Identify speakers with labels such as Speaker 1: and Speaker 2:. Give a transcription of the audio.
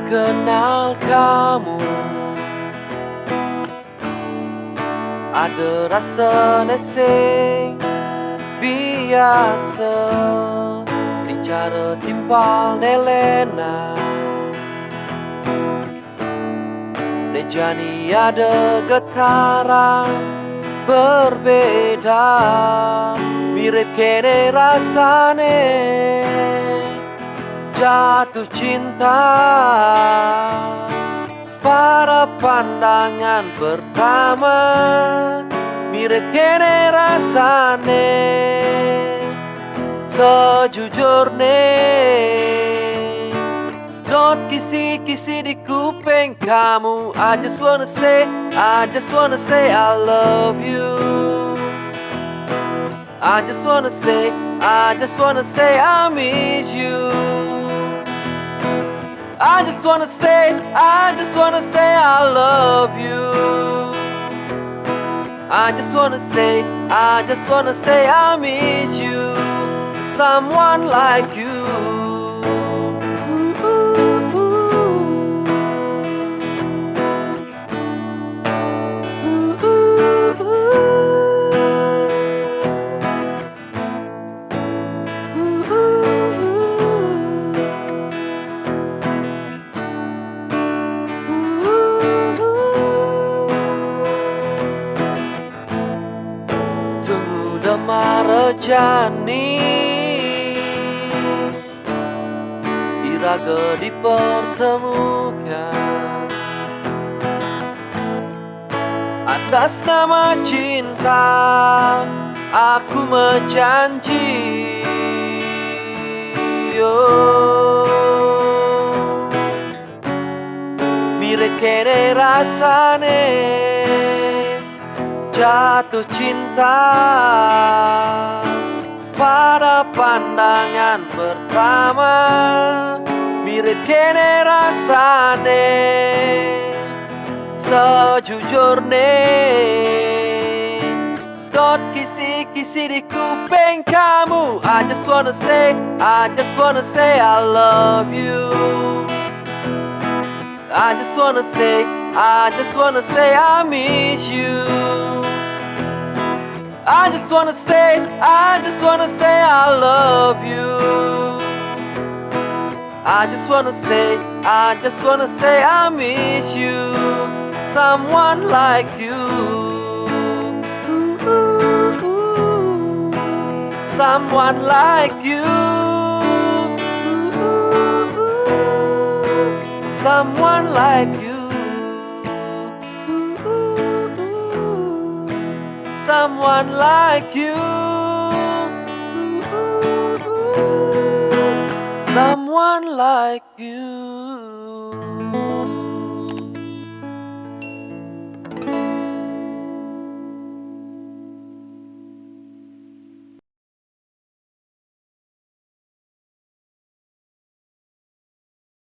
Speaker 1: kenal kamu, ada rasa neseng biasa, sing cara timpal nelena. Nejani ada getaran berbeda, mirip kene rasane jatuh cinta pada pandangan pertama, mirip kene rasane sejujurnya. Not kisi-kisi di kuping kamu. I just wanna say I love you. I just wanna say I miss you. I just wanna say I love you. I just wanna say I miss you. Someone like you. Marejani iraga dipertemukan atas nama cinta. Aku menjanji, mirip kene rasane jatuh cinta pada pandangan pertama, mirip kene rasane sejujurnya. Dot kisi-kisi di kuping kamu. I just wanna say I love you. I just wanna say I miss you. I just wanna say I love you. I just wanna say I miss you. Someone like you. Someone like you. Someone like you. Someone like you. Someone like you.